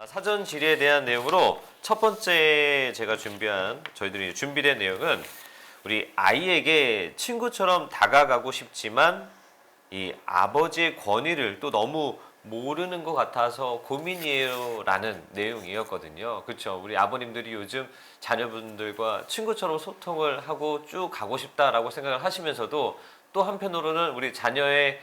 사전 질의에 대한 내용으로 첫 번째 제가 저희들이 준비된 내용은 우리 아이에게 친구처럼 다가가고 싶지만 이 아버지의 권위를 또 너무 모르는 것 같아서 고민이에요 라는 내용이었거든요. 그렇죠. 우리 아버님들이 요즘 자녀분들과 친구처럼 소통을 하고 쭉 가고 싶다라고 생각을 하시면서도 또 한편으로는 우리 자녀의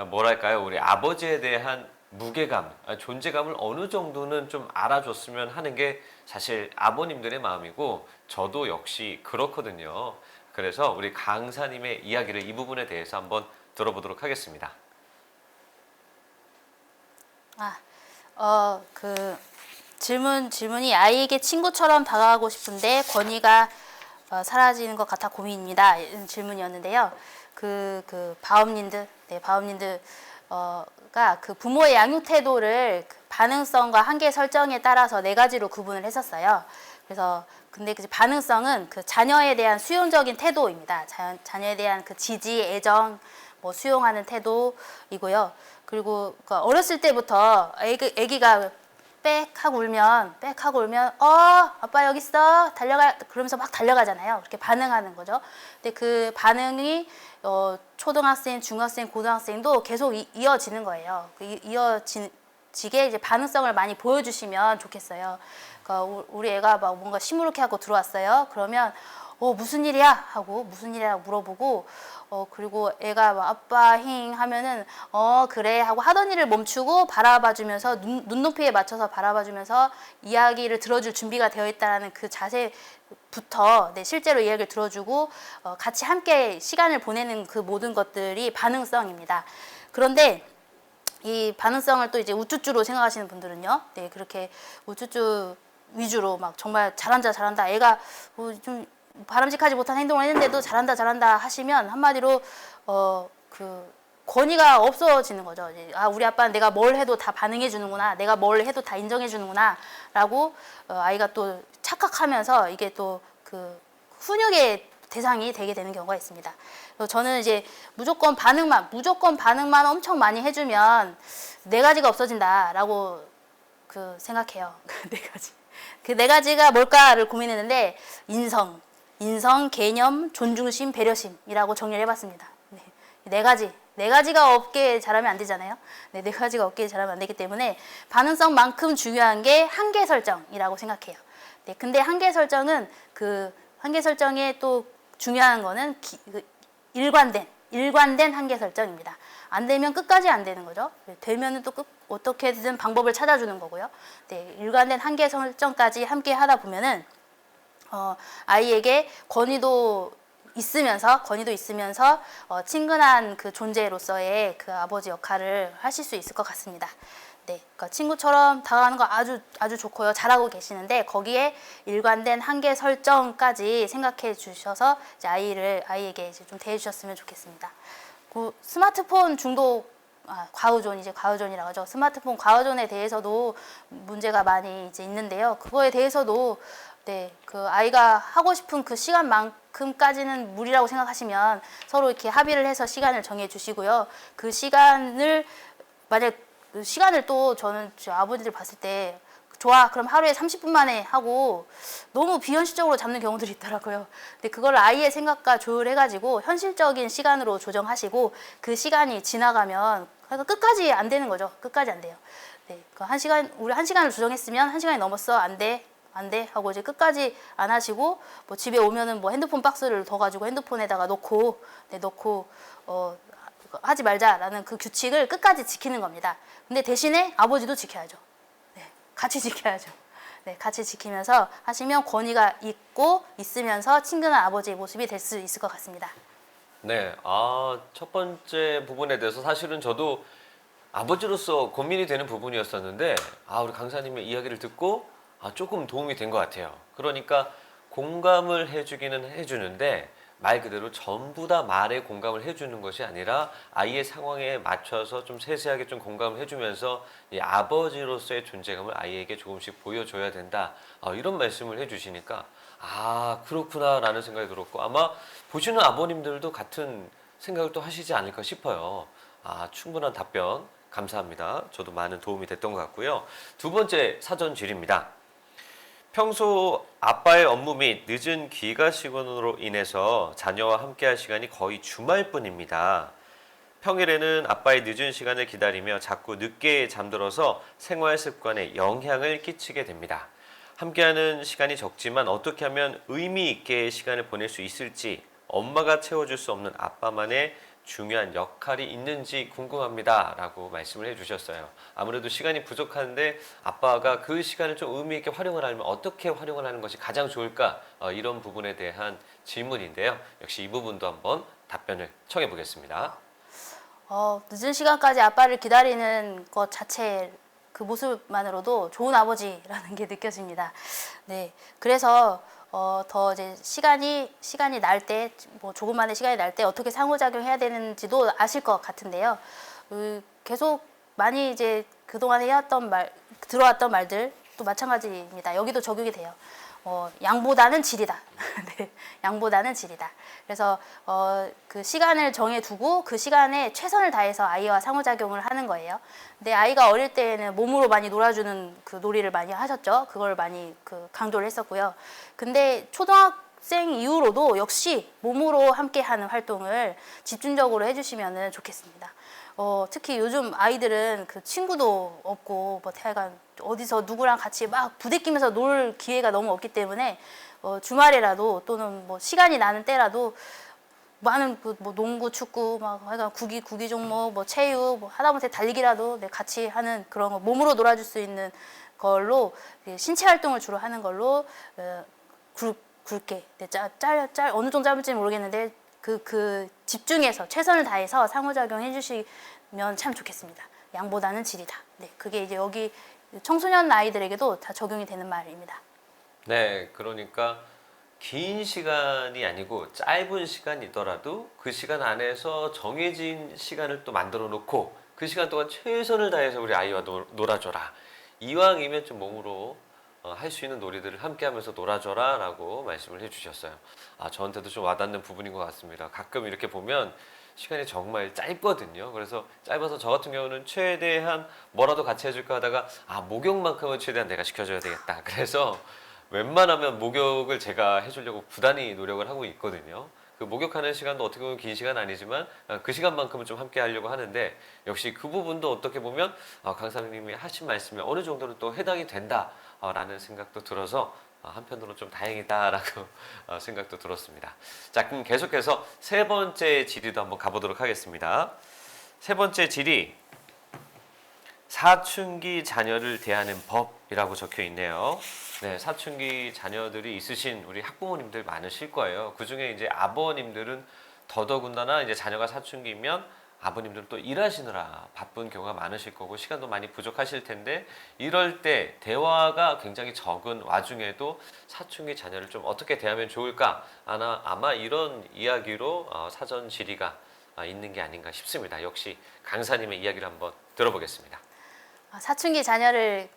뭐랄까요, 우리 아버지에 대한 무게감, 존재감을 어느 정도는 좀 알아줬으면 하는 게 사실 아버님들의 마음이고 저도 역시 그렇거든요. 그래서 우리 강사님의 이야기를 이 부분에 대해서 한번 들어보도록 하겠습니다. 질문이 아이에게 친구처럼 다가가고 싶은데 권위가 사라지는 것 같아 고민입니다. 이런 질문이었는데요. 바움님들가 그 부모의 양육 태도를 그 반응성과 한계 설정에 따라서 네 가지로 구분을 했었어요. 그래서 근데 그 반응성은 그 자녀에 대한 수용적인 태도입니다. 자녀에 대한 그 지지, 애정, 뭐 수용하는 태도이고요. 그리고 그 어렸을 때부터 애기가 빽 하고 울면 아빠 여기 있어 달려가 그러면서 막 달려가잖아요. 그렇게 반응하는 거죠. 근데 그 반응이 초등학생, 중학생, 고등학생도 계속 이어지는 거예요. 이어지게 이제 반응성을 많이 보여주시면 좋겠어요. 그러니까 우리 애가 막 뭔가 시무룩해 하고 들어왔어요. 그러면 무슨 일이야? 하고 무슨 일이야? 물어보고 그리고 애가 막 아빠 힝 하면은 그래 하고 하던 일을 멈추고 바라봐주면서 눈높이에 맞춰서 바라봐주면서 이야기를 들어줄 준비가 되어 있다라는 그 자세부터 실제로 이야기를 들어주고 같이 함께 시간을 보내는 그 모든 것들이 반응성입니다. 그런데 이 반응성을 또 이제 우쭈쭈로 생각하시는 분들은요, 네, 그렇게 우쭈쭈 위주로 막 정말 잘한다 애가 좀 바람직하지 못한 행동을 했는데도 잘한다 하시면 한마디로 그 권위가 없어지는 거죠. 이제, 우리 아빠는 내가 뭘 해도 다 반응해 주는구나, 내가 뭘 해도 다 인정해 주는구나 라고 아이가 또 착각하면서 이게 또 그 훈육의 대상이 되게 되는 경우가 있습니다. 그래서 저는 이제 무조건 반응만 엄청 많이 해주면 네 가지가 없어진다라고 생각해요. 그 네 가지가 뭘까를 고민했는데 인성, 개념, 존중심, 배려심이라고 정리를 해봤습니다. 네 가지가 없게 자라면 안 되잖아요. 네 가지가 없게 자라면 안 되기 때문에 반응성만큼 중요한 게 한계 설정이라고 생각해요. 네, 근데 한계 설정은 한계 설정에 또 중요한 거는 일관된 한계 설정입니다. 안 되면 끝까지 안 되는 거죠. 되면은 또 어떻게든 방법을 찾아주는 거고요. 네, 일관된 한계 설정까지 함께 하다 보면은 아이에게 권위도 있으면서 친근한 그 존재로서의 그 아버지 역할을 하실 수 있을 것 같습니다. 네, 그러니까 친구처럼 다가가는 거 아주 좋고요. 잘하고 계시는데 거기에 일관된 한계 설정까지 생각해 주셔서 이제 아이에게 이제 좀 대해 주셨으면 좋겠습니다. 그 스마트폰 중독 과의존이라고 하죠. 스마트폰 과의존에 대해서도 문제가 많이 이제 있는데요. 그거에 대해서도 네, 그 아이가 하고 싶은 그 시간만큼까지는 무리라고 생각하시면 서로 이렇게 합의를 해서 시간을 정해 주시고요. 그 시간을 만약 그 시간을 또 저는 아버지들 봤을 때 좋아 그럼 하루에 30분 만에 하고 너무 비현실적으로 잡는 경우들이 있더라고요. 근데 그걸 아이의 생각과 조율해가지고 현실적인 시간으로 조정하시고 그 시간이 지나가면 그러니까 끝까지 안 되는 거죠. 끝까지 안 돼요. 네, 우리 1시간을 조정했으면 1시간이 넘었어 안 돼 하고 이제 끝까지 안 하시고 뭐 집에 오면은 뭐 핸드폰 박스를 더 가지고 핸드폰에다가 넣고 하지 말자라는 그 규칙을 끝까지 지키는 겁니다. 근데 대신에 아버지도 지켜야죠. 네, 같이 지켜야죠. 네, 같이 지키면서 하시면 권위가 있으면서 친근한 아버지의 모습이 될 수 있을 것 같습니다. 네, 첫 번째 부분에 대해서 사실은 저도 아버지로서 고민이 되는 부분이었었는데 우리 강사님의 이야기를 듣고 조금 도움이 된 것 같아요. 그러니까 공감을 해주기는 해주는데 말 그대로 전부 다 말에 공감을 해주는 것이 아니라 아이의 상황에 맞춰서 좀 세세하게 좀 공감을 해주면서 이 아버지로서의 존재감을 아이에게 조금씩 보여줘야 된다. 이런 말씀을 해주시니까 그렇구나 라는 생각이 들었고 아마 보시는 아버님들도 같은 생각을 또 하시지 않을까 싶어요. 충분한 답변 감사합니다. 저도 많은 도움이 됐던 것 같고요. 두 번째 사전 질의입니다. 평소 아빠의 업무 및 늦은 귀가 시간으로 인해서 자녀와 함께할 시간이 거의 주말뿐입니다. 평일에는 아빠의 늦은 시간을 기다리며 자꾸 늦게 잠들어서 생활 습관에 영향을 끼치게 됩니다. 함께하는 시간이 적지만 어떻게 하면 의미 있게 시간을 보낼 수 있을지, 엄마가 채워줄 수 없는 아빠만의 중요한 역할이 있는지 궁금합니다 라고 말씀을 해주셨어요. 아무래도 시간이 부족한데 아빠가 그 시간을 좀 의미 있게 활용을 하려면 어떻게 활용을 하는 것이 가장 좋을까, 이런 부분에 대한 질문인데요. 역시 이 부분도 한번 답변을 청해 보겠습니다. 늦은 시간까지 아빠를 기다리는 것 자체 그 모습만으로도 좋은 아버지라는 게 느껴집니다. 네, 그래서 더 이제 시간이 날 때, 뭐 조금만의 시간이 날 때 어떻게 상호작용해야 되는지도 아실 것 같은데요. 계속 많이 이제 그동안 들어왔던 말들 또 마찬가지입니다. 여기도 적용이 돼요. 양보다는 질이다. 네, 양보다는 질이다. 그래서 그 시간을 정해두고 그 시간에 최선을 다해서 아이와 상호작용을 하는 거예요. 근데 아이가 어릴 때에는 몸으로 많이 놀아주는 그 놀이를 많이 하셨죠. 그걸 많이 강조를 했었고요. 근데 초등학생 이후로도 역시 몸으로 함께하는 활동을 집중적으로 해주시면 좋겠습니다. 특히 요즘 아이들은 그 친구도 없고 뭐 하여간 어디서 누구랑 같이 막 부대끼면서 놀 기회가 너무 없기 때문에 주말에라도 또는 뭐 시간이 나는 때라도 많은 뭐 농구, 축구, 막 하여간 구기 종목, 뭐 체육, 뭐 하다못해 달리기라도 같이 하는 그런 거 몸으로 놀아줄 수 있는 걸로 신체 활동을 주로 하는 걸로 굵게 어느 정도 짧을지 모르겠는데 그 집중해서 최선을 다해서 상호작용해 주시면 참 좋겠습니다. 양보다는 질이다. 네, 그게 이제 여기 청소년 아이들에게도 다 적용이 되는 말입니다. 네, 그러니까 긴 시간이 아니고 짧은 시간이더라도 그 시간 안에서 정해진 시간을 또 만들어 놓고 그 시간 동안 최선을 다해서 우리 아이와 놀아줘라. 이왕이면 좀 몸으로 할 수 있는 놀이들을 함께 하면서 놀아줘라 라고 말씀을 해주셨어요. 저한테도 좀 와닿는 부분인 것 같습니다. 가끔 이렇게 보면 시간이 정말 짧거든요. 그래서 짧아서 저 같은 경우는 최대한 뭐라도 같이 해줄까 하다가 목욕만큼은 최대한 내가 시켜줘야 되겠다. 그래서 웬만하면 목욕을 제가 해주려고 부단히 노력을 하고 있거든요. 그 목욕하는 시간도 어떻게 보면 긴 시간 아니지만 그 시간만큼은 좀 함께 하려고 하는데 역시 그 부분도 어떻게 보면 강사님이 하신 말씀에 어느 정도는 또 해당이 된다라는 생각도 들어서 한편으로 좀 다행이다라고 생각도 들었습니다. 자, 그럼 계속해서 세 번째 질의도 한번 가보도록 하겠습니다. 세 번째 질의, 사춘기 자녀를 대하는 법이라고 적혀 있네요. 네, 사춘기 자녀들이 있으신 우리 학부모님들 많으실 거예요. 그 중에 이제 아버님들은 더더군다나 이제 자녀가 사춘기면 아버님들은 또 일하시느라 바쁜 경우가 많으실 거고 시간도 많이 부족하실 텐데 이럴 때 대화가 굉장히 적은 와중에도 사춘기 자녀를 좀 어떻게 대하면 좋을까? 아마 이런 이야기로 사전 질의가 있는 게 아닌가 싶습니다. 역시 강사님의 이야기를 한번 들어보겠습니다. 사춘기 자녀를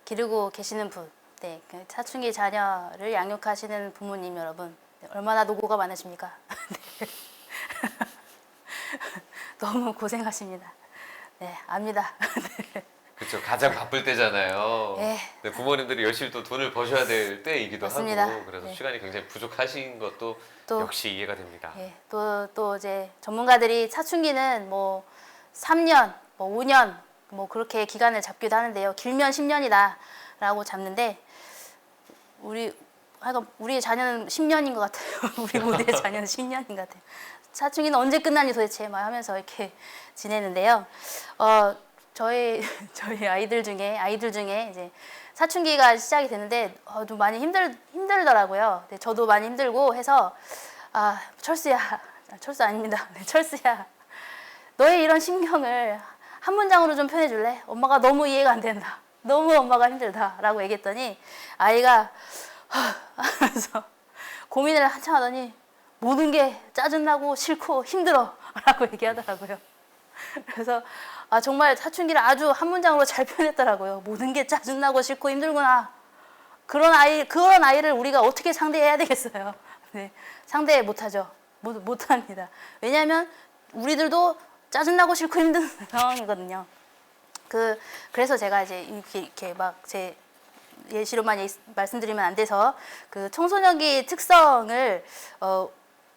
기르고 계시는 분, 네, 그 사춘기 자녀를 양육하시는 부모님 여러분, 얼마나 노고가 많으십니까? 네. 너무 고생하십니다. 네, 압니다. 네. 그렇죠. 가장 바쁠 때잖아요. 네. 네, 부모님들이 열심히 또 돈을 버셔야 될 때이기도 맞습니다. 하고 그래서 네. 시간이 굉장히 부족하신 것도 역시 이해가 됩니다. 예, 또 이제 전문가들이 사춘기는 뭐 3년, 뭐 5년 뭐 그렇게 기간을 잡기도 하는데요. 길면 10년이다라고 잡는데 우리 자녀는 10년인 것 같아요. 우리 모두의 자녀는 10년인 것 같아요. 사춘기는 언제 끝나니 도대체 막 하면서 이렇게 지내는데요. 저희 아이들 중에 이제 사춘기가 시작이 되는데 좀 많이 힘들더라고요. 네, 저도 많이 힘들고 해서 철수 아닙니다. 네, 철수야. 너의 이런 심경을 한 문장으로 좀 표현해줄래? 엄마가 너무 이해가 안 된다. 너무 엄마가 힘들다라고 얘기했더니 아이가 하면서 고민을 한참 하더니 모든 게 짜증나고 싫고 힘들어 라고 얘기하더라고요. 그래서 정말 사춘기를 아주 한 문장으로 잘 표현했더라고요. 모든 게 짜증나고 싫고 힘들구나. 그런 아이를 우리가 어떻게 상대해야 되겠어요. 네, 상대 못하죠. 못합니다. 왜냐하면 우리들도 짜증나고 싫고 힘든 상황이거든요. 그래서 제가 이제 이렇게 막 제 예시로만 말씀드리면 안 돼서 그 청소년기의 특성을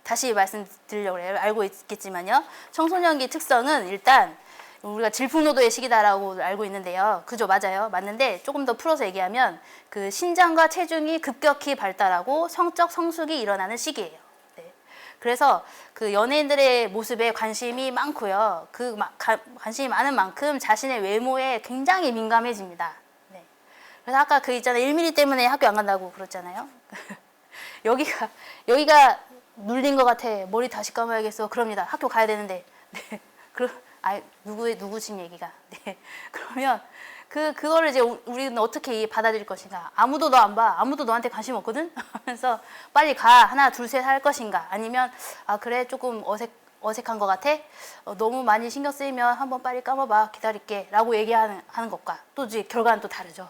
다시 말씀드리려고 해요. 알고 있겠지만요. 청소년기 특성은 일단 우리가 질풍노도의 시기다라고 알고 있는데요. 그죠? 맞아요. 맞는데 조금 더 풀어서 얘기하면 그 신장과 체중이 급격히 발달하고 성적 성숙이 일어나는 시기예요. 네. 그래서 그 연예인들의 모습에 관심이 많고요. 관심이 많은 만큼 자신의 외모에 굉장히 민감해집니다. 네. 그래서 아까 그 있잖아요. 1mm 때문에 학교 안 간다고 그랬잖아요. 여기가 눌린 것 같아. 머리 다시 감아야겠어. 그럽니다. 학교 가야 되는데. 네. 누구 지금 얘기가. 네. 그러면 그거를 이제 우리는 어떻게 받아들일 것인가. 아무도 너 안 봐. 아무도 너한테 관심 없거든? 하면서 빨리 가. 하나, 둘, 셋 할 것인가. 아니면, 그래. 조금 어색한 것 같아? 너무 많이 신경 쓰이면 한번 빨리 감아봐. 기다릴게. 라고 얘기하는 것과 또 이제 결과는 또 다르죠.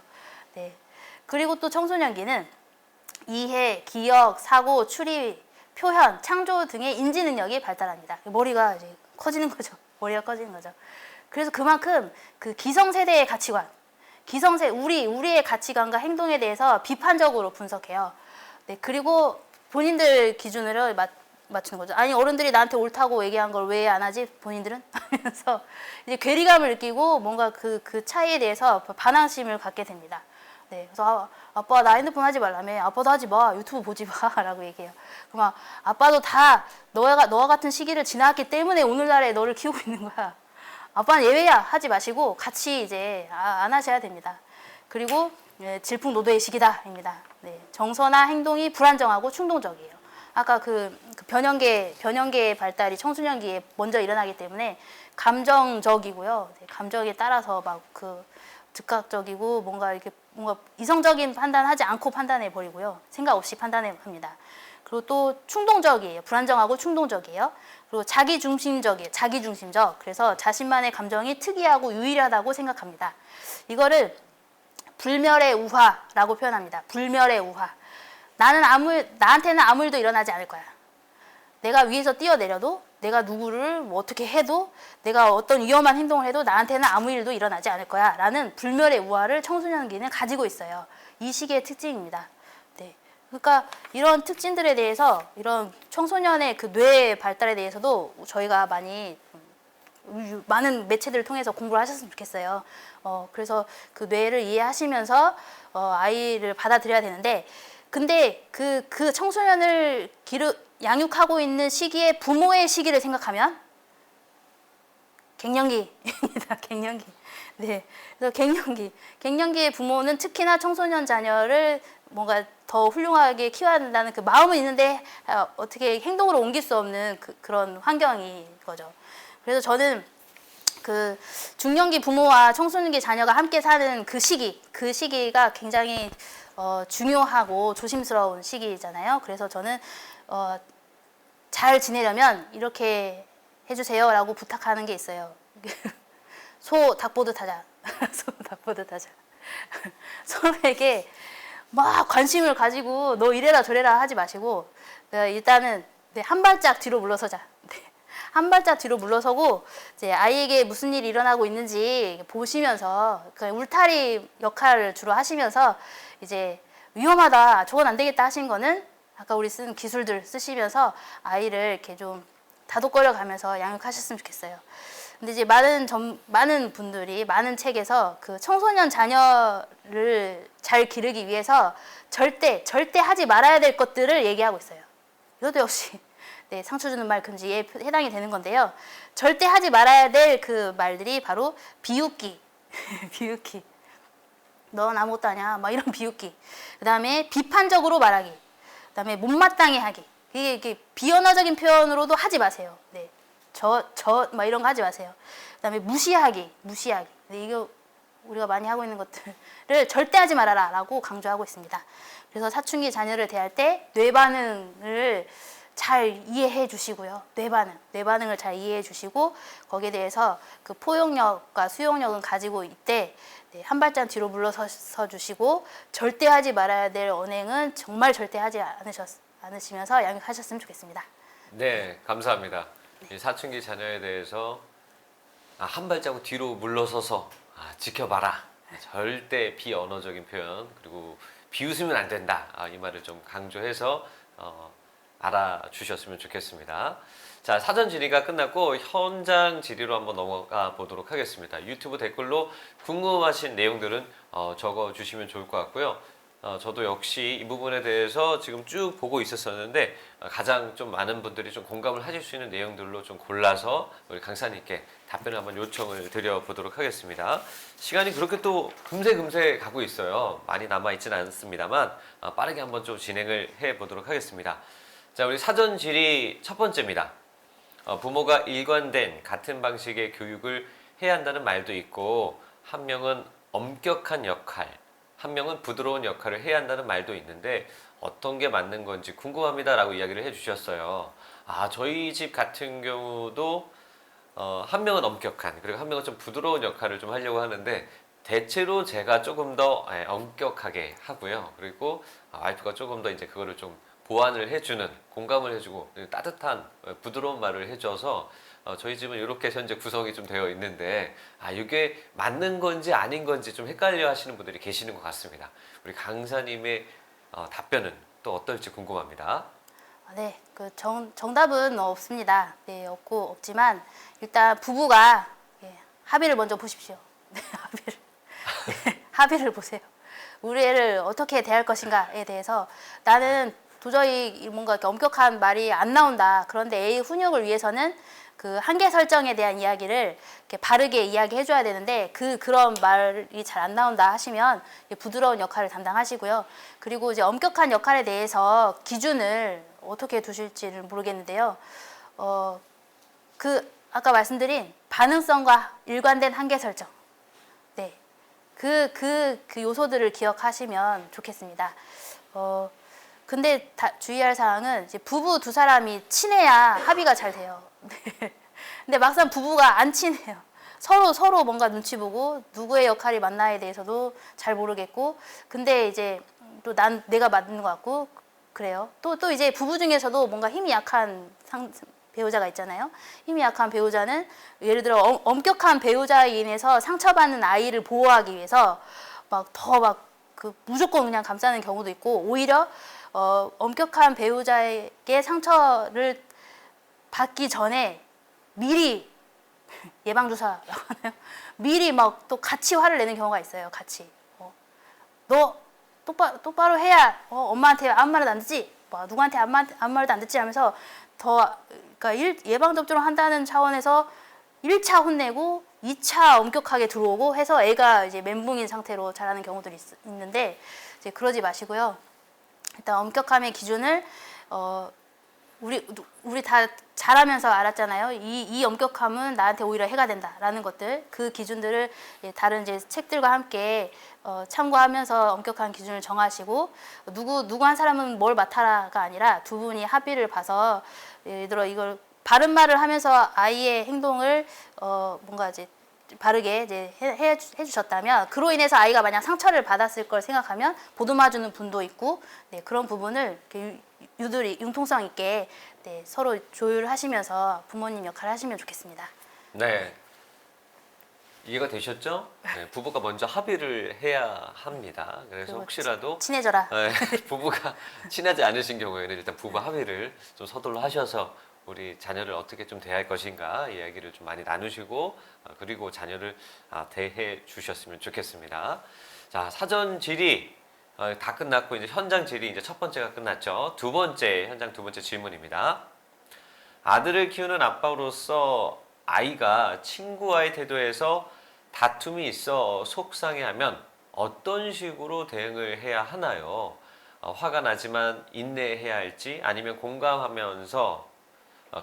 네. 그리고 또 청소년기는 이해, 기억, 사고, 추리, 표현, 창조 등의 인지 능력이 발달합니다. 머리가 이제 커지는 거죠. 머리가 커지는 거죠. 그래서 그만큼 그 기성세대의 가치관, 우리의 가치관과 행동에 대해서 비판적으로 분석해요. 네, 그리고 본인들 기준으로 맞추는 거죠. 아니, 어른들이 나한테 옳다고 얘기한 걸 왜 안 하지? 본인들은? 하면서 이제 괴리감을 느끼고 뭔가 그 차이에 대해서 반항심을 갖게 됩니다. 네, 그래서 아빠 나 핸드폰 하지 말라며. 아빠도 하지 마. 유튜브 보지 마. 라고 얘기해요. 그럼 아빠도 다 너와 같은 시기를 지나왔기 때문에 오늘날에 너를 키우고 있는 거야. 아빠는 예외야. 하지 마시고 같이 이제 안 하셔야 됩니다. 그리고 질풍노도의 시기다입니다. 네, 정서나 행동이 불안정하고 충동적이에요. 아까 그 변형계의 발달이 청소년기에 먼저 일어나기 때문에 감정적이고요. 네, 감정에 따라서 막 즉각적이고 뭔가 이성적인 판단하지 않고 판단해 버리고요. 생각 없이 판단해 합니다. 그리고 또 충동적이에요. 불안정하고 충동적이에요. 그리고 자기중심적. 그래서 자신만의 감정이 특이하고 유일하다고 생각합니다. 이거를 불멸의 우화라고 표현합니다. 불멸의 우화. 나한테는 아무 일도 일어나지 않을 거야. 내가 위에서 뛰어내려도, 내가 누구를 뭐 어떻게 해도, 내가 어떤 위험한 행동을 해도 나한테는 아무 일도 일어나지 않을 거야. 라는 불멸의 우화를 청소년기는 가지고 있어요. 이 시기의 특징입니다. 네. 그러니까 이런 특징들에 대해서, 이런 청소년의 그 뇌 발달에 대해서도 저희가 많은 매체들을 통해서 공부를 하셨으면 좋겠어요. 그래서 그 뇌를 이해하시면서 아이를 받아들여야 되는데, 근데 그 청소년을 양육하고 있는 시기에 부모의 시기를 생각하면 갱년기입니다. 갱년기. 네. 그래서 갱년기의 부모는 특히나 청소년 자녀를 뭔가 더 훌륭하게 키워야 된다는 그 마음은 있는데 어떻게 행동으로 옮길 수 없는 그런 환경인 거죠. 그래서 저는 그 중년기 부모와 청소년기 자녀가 함께 사는 그 시기가 굉장히 중요하고 조심스러운 시기잖아요. 그래서 저는 잘 지내려면 이렇게 해주세요라고 부탁하는 게 있어요. 소 닭 보듯 하자. 소 닭 보듯 하자. 서로에게 막 관심을 가지고 너 이래라 저래라 하지 마시고 일단은 한 발짝 뒤로 물러서자. 한 발짝 뒤로 물러서고 이제 아이에게 무슨 일이 일어나고 있는지 보시면서 그 울타리 역할을 주로 하시면서 이제 위험하다, 저건 안 되겠다 하신 거는 아까 우리 쓴 기술들 쓰시면서 아이를 이렇게 좀 다독거려 가면서 양육하셨으면 좋겠어요. 근데 이제 많은 분들이 많은 책에서 그 청소년 자녀를 잘 기르기 위해서 절대 하지 말아야 될 것들을 얘기하고 있어요. 이것도 역시 네, 상처 주는 말 금지에 해당이 되는 건데요. 절대 하지 말아야 될 그 말들이 바로 비웃기, 비웃기. 넌 아무것도 아니야. 막 이런 비웃기. 그 다음에 비판적으로 말하기. 그 다음에 못마땅해 하기. 이게 비언어적인 표현으로도 하지 마세요. 네. 막 이런 거 하지 마세요. 그 다음에 무시하기. 네, 이거 우리가 많이 하고 있는 것들을 절대 하지 말아라 라고 강조하고 있습니다. 그래서 사춘기 자녀를 대할 때 뇌반응을 잘 이해해 주시고요. 뇌반응을 잘 이해해 주시고 거기에 대해서 그 포용력과 수용력은 가지고 있대. 네, 한 발짝 뒤로 물러서 주시고 절대 하지 말아야 될 언행은 정말 절대 하지 않으시면서 양육하셨으면 좋겠습니다. 네, 감사합니다. 이 사춘기 자녀에 대해서 한 발자국 뒤로 물러서서 지켜봐라. 절대 비언어적인 표현 그리고 비웃으면 안 된다. 이 말을 좀 강조해서 알아주셨으면 좋겠습니다. 자, 사전 질의가 끝났고 현장 질의로 한번 넘어가 보도록 하겠습니다. 유튜브 댓글로 궁금하신 내용들은 적어주시면 좋을 것 같고요. 저도 역시 이 부분에 대해서 지금 쭉 보고 있었었는데 가장 좀 많은 분들이 좀 공감을 하실 수 있는 내용들로 좀 골라서 우리 강사님께 답변을 한번 요청을 드려보도록 하겠습니다. 시간이 그렇게 또 금세 가고 있어요. 많이 남아있지는 않습니다만 빠르게 한번 좀 진행을 해보도록 하겠습니다. 자, 우리 사전 질의 첫 번째입니다. 부모가 일관된 같은 방식의 교육을 해야 한다는 말도 있고 한 명은 엄격한 역할, 한 명은 부드러운 역할을 해야 한다는 말도 있는데 어떤 게 맞는 건지 궁금합니다 라고 이야기를 해주셨어요. 저희 집 같은 경우도 한 명은 엄격한 그리고 한 명은 좀 부드러운 역할을 좀 하려고 하는데 대체로 제가 조금 더 엄격하게 하고요. 그리고 와이프가 조금 더 이제 그거를 좀 보완을 해주는, 공감을 해주고 따뜻한 부드러운 말을 해줘서 저희 집은 이렇게 현재 구성이 좀 되어 있는데 이게 맞는 건지 아닌 건지 좀 헷갈려 하시는 분들이 계시는 것 같습니다. 우리 강사님의 답변은 또 어떨지 궁금합니다. 네, 그 정답은 없습니다. 네, 없지만 일단 부부가 합의를 먼저 보십시오. 네, 합의를 보세요. 우리 애를 어떻게 대할 것인가에 대해서 나는 도저히 뭔가 이렇게 엄격한 말이 안 나온다. 그런데 애의 훈육을 위해서는 그 한계 설정에 대한 이야기를 이렇게 바르게 이야기해 줘야 되는데 그런 말이 잘 안 나온다 하시면 부드러운 역할을 담당하시고요. 그리고 이제 엄격한 역할에 대해서 기준을 어떻게 두실지를 모르겠는데요. 아까 말씀드린 반응성과 일관된 한계 설정. 네. 그 요소들을 기억하시면 좋겠습니다. 근데 주의할 사항은 이제 부부 두 사람이 친해야 합의가 잘 돼요. 근데 막상 부부가 안 친해요. 서로 뭔가 눈치 보고 누구의 역할이 맞나에 대해서도 잘 모르겠고, 근데 이제 또 내가 맞는 것 같고 그래요. 또 이제 부부 중에서도 뭔가 힘이 약한 배우자가 있잖아요. 힘이 약한 배우자는 예를 들어 엄격한 배우자에 인해서 상처받는 아이를 보호하기 위해서 무조건 그냥 감싸는 경우도 있고, 오히려 엄격한 배우자에게 상처를 받기 전에 미리 예방주사라고 하나요? 미리 막 또 같이 화를 내는 경우가 있어요. 같이 너 똑바로 해야 엄마한테 아무 말도 안 듣지, 누구한테 아무 말도 안 듣지 하면서 그러니까 예방접종을 한다는 차원에서 1차 혼내고 2차 엄격하게 들어오고 해서 애가 이제 멘붕인 상태로 자라는 경우들이 있는데 이제 그러지 마시고요. 일단 엄격함의 기준을 우리 다 자라면서 알았잖아요. 이 엄격함은 나한테 오히려 해가 된다라는 것들, 그 기준들을 다른 이제 책들과 함께 참고하면서 엄격한 기준을 정하시고, 누구 한 사람은 뭘 맡아라가 아니라 두 분이 합의를 봐서 예를 들어 이걸 바른 말을 하면서 아이의 행동을 뭔가 이제 바르게 이제 해주셨다면, 그로 인해서 아이가 만약 상처를 받았을 걸 생각하면 보듬어주는 분도 있고, 네, 그런 부분을 이렇게 융통성 있게 서로 조율하시면서 부모님 역할을 하시면 좋겠습니다. 네. 이해가 되셨죠? 네, 부부가 먼저 합의를 해야 합니다. 그래서 혹시라도 친해져라. 부부가 친하지 않으신 경우에는 일단 부부 합의를 좀 서둘러 하셔서 우리 자녀를 어떻게 좀 대할 것인가 이야기를 좀 많이 나누시고 그리고 자녀를 대해 주셨으면 좋겠습니다. 자, 사전 질의 다 끝났고 이제 현장 질의 이제 첫 번째가 끝났죠. 현장 두 번째 질문입니다. 아들을 키우는 아빠로서 아이가 친구와의 태도에서 다툼이 있어 속상해하면 어떤 식으로 대응을 해야 하나요? 화가 나지만 인내해야 할지 아니면 공감하면서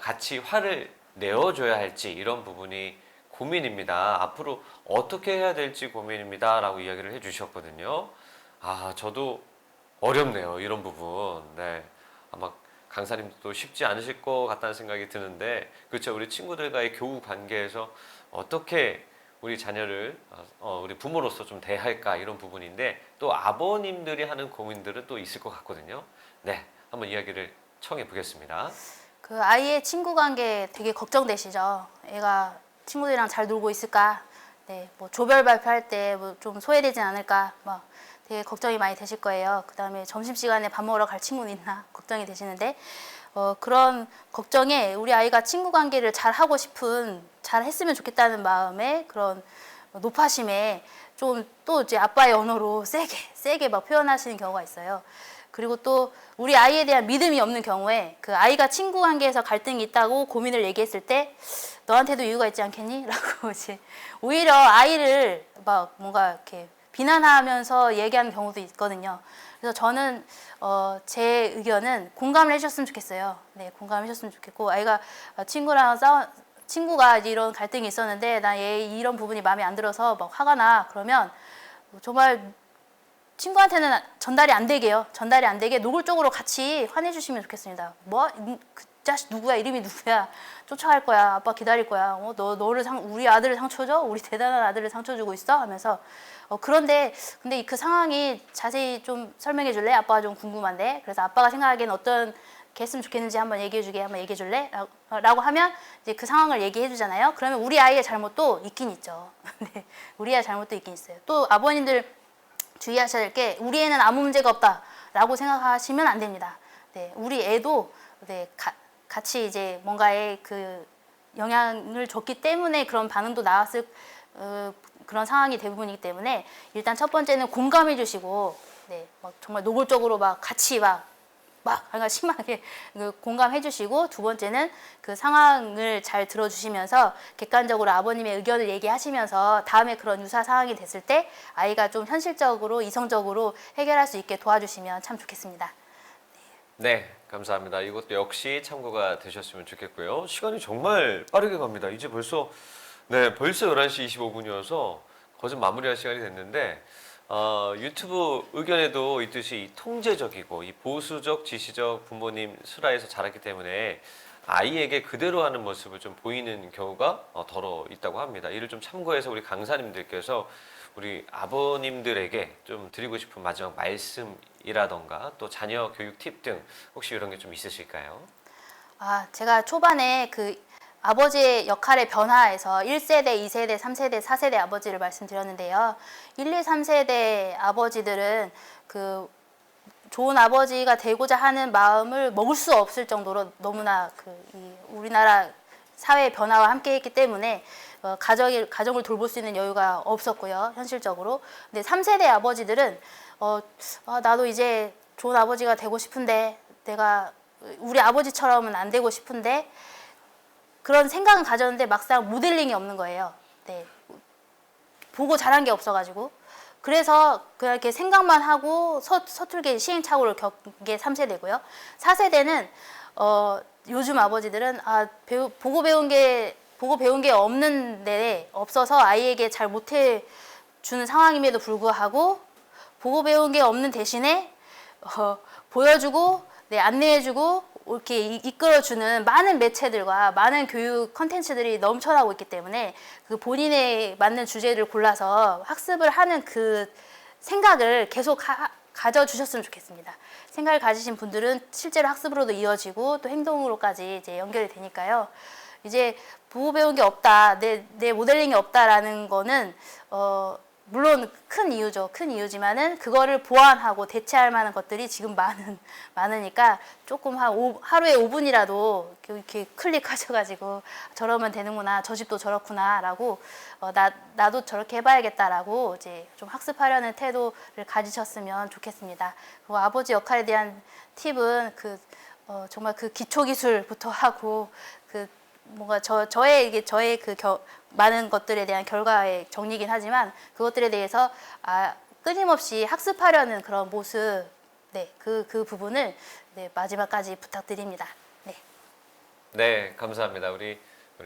같이 화를 내어줘야 할지 이런 부분이 고민입니다. 앞으로 어떻게 해야 될지 고민입니다 라고 이야기를 해주셨거든요. 저도 어렵네요, 이런 부분. 네, 아마 강사님도 쉽지 않으실 것 같다는 생각이 드는데, 그렇죠, 우리 친구들과의 교우 관계에서 어떻게 우리 자녀를 우리 부모로서 좀 대할까 이런 부분인데, 또 아버님들이 하는 고민들은 또 있을 것 같거든요. 네, 한번 이야기를 청해 보겠습니다. 그 아이의 친구 관계 되게 걱정되시죠? 애가 친구들이랑 잘 놀고 있을까? 네, 뭐 조별 발표할 때 뭐 좀 소외되진 않을까? 뭐 되게 걱정이 많이 되실 거예요. 그다음에 점심시간에 밥 먹으러 갈 친구는 있나? 걱정이 되시는데 그런 걱정에 우리 아이가 친구 관계를 잘 하고 싶은, 잘 했으면 좋겠다는 마음에 그런 높아심에 좀 또 이제 아빠의 언어로 세게 막 표현하시는 경우가 있어요. 그리고 또 우리 아이에 대한 믿음이 없는 경우에 그 아이가 친구 관계에서 갈등이 있다고 고민을 얘기했을 때 너한테도 이유가 있지 않겠니? 라고 이제 오히려 아이를 막 뭔가 이렇게 비난하면서 얘기하는 경우도 있거든요. 그래서 저는 제 의견은 공감을 해주셨으면 좋겠어요. 네, 공감을 해주셨으면 좋겠고 아이가 친구가 이제 이런 갈등이 있었는데 나 얘 이런 부분이 마음에 안 들어서 막 화가 나. 그러면 정말 친구한테는 전달이 안 되게요. 전달이 안 되게 노골적으로 같이 화내주시면 좋겠습니다. 뭐? 그 자식 누구야? 이름이 누구야? 쫓아갈 거야. 아빠 기다릴 거야. 우리 아들을 상처 줘? 우리 대단한 아들을 상처 주고 있어? 하면서 근데 그 상황이 자세히 좀 설명해 줄래? 아빠가 좀 궁금한데. 그래서 아빠가 생각하기엔 어떤 게 했으면 좋겠는지 한번 얘기해 주게. 한번 얘기해 줄래? 라고 하면 이제 그 상황을 얘기해 주잖아요. 그러면 우리 아이의 잘못도 있긴 있죠. 네, 우리 아이의 잘못도 있긴 있어요. 또 아버님들 주의하셔야 될 게 우리 애는 아무 문제가 없다라고 생각하시면 안 됩니다. 네, 우리 애도 네, 같이 이제 뭔가에 그 영향을 줬기 때문에 그런 반응도 나왔을 그런 상황이 대부분이기 때문에 일단 첫 번째는 공감해 주시고 네, 막 정말 노골적으로 막 같이 그러니까 심하게 공감해 주시고 두 번째는 그 상황을 잘 들어주시면서 객관적으로 아버님의 의견을 얘기하시면서 다음에 그런 유사 상황이 됐을 때 아이가 좀 현실적으로 이성적으로 해결할 수 있게 도와주시면 참 좋겠습니다. 네, 감사합니다. 이것도 역시 참고가 되셨으면 좋겠고요. 시간이 정말 빠르게 갑니다. 이제 벌써 11시 25분이어서 거의 마무리할 시간이 됐는데 유튜브 의견에도 있듯이 이 통제적이고 이 보수적, 지시적 부모님 슬하에서 자랐기 때문에 아이에게 그대로 하는 모습을 좀 보이는 경우가 더러 있다고 합니다. 이를 좀 참고해서 우리 강사님들께서 우리 아버님들에게 좀 드리고 싶은 마지막 말씀이라던가 또 자녀 교육 팁 등 혹시 이런 게 좀 있으실까요? 제가 초반에 그 아버지의 역할의 변화에서 1세대, 2세대, 3세대, 4세대 아버지를 말씀드렸는데요. 1, 2, 3세대 아버지들은 그 좋은 아버지가 되고자 하는 마음을 먹을 수 없을 정도로 너무나 이 우리나라 사회의 변화와 함께 했기 때문에 가정을 돌볼 수 있는 여유가 없었고요. 현실적으로. 근데 3세대 아버지들은 나도 이제 좋은 아버지가 되고 싶은데 내가 우리 아버지처럼은 안 되고 싶은데 그런 생각은 가졌는데 막상 모델링이 없는 거예요. 네. 보고 자란 게 없어가지고. 그래서 그냥 이렇게 생각만 하고 서툴게 시행착오를 겪은 게 3세대고요. 4세대는 요즘 아버지들은 보고 배운 게 없는데 없어서 아이에게 잘 못해 주는 상황임에도 불구하고 보고 배운 게 없는 대신에 보여주고 안내해주고 이렇게 이끌어주는 많은 매체들과 많은 교육 컨텐츠들이 넘쳐나고 있기 때문에 그 본인에 맞는 주제를 골라서 학습을 하는 그 생각을 계속 가져주셨으면 좋겠습니다. 생각을 가지신 분들은 실제로 학습으로도 이어지고 또 행동으로까지 이제 연결이 되니까요. 이제 보고 배운 게 없다, 내 모델링이 없다라는 거는 물론 큰 이유죠. 큰 이유지만은 그거를 보완하고 대체할 만한 것들이 지금 많으니까 조금 하루에 5분이라도 이렇게 클릭하셔가지고 저러면 되는구나, 저 집도 저렇구나라고 나도 저렇게 해봐야겠다라고 이제 좀 학습하려는 태도를 가지셨으면 좋겠습니다. 그리고 아버지 역할에 대한 팁은 정말 그 기초 기술부터 하고 뭔가 저의 많은 것들에 대한 결과의 정리이긴 하지만 그것들에 대해서 끊임없이 학습하려는 그런 모습, 그 부분을 마지막까지 부탁드립니다. 네, 감사합니다. 우리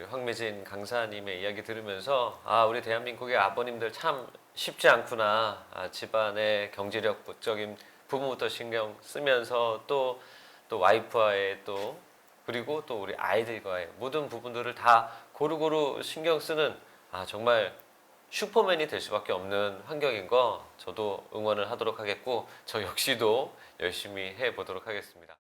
황미진 강사님의 이야기 들으면서 우리 대한민국의 아버님들 참 쉽지 않구나. 집안의 경제력적인 부분부터 신경 쓰면서 또 와이프와의 그리고 또 우리 아이들과의 모든 부분들을 다 고루고루 신경 쓰는 정말 슈퍼맨이 될 수밖에 없는 환경인 거 저도 응원을 하도록 하겠고 저 역시도 열심히 해보도록 하겠습니다.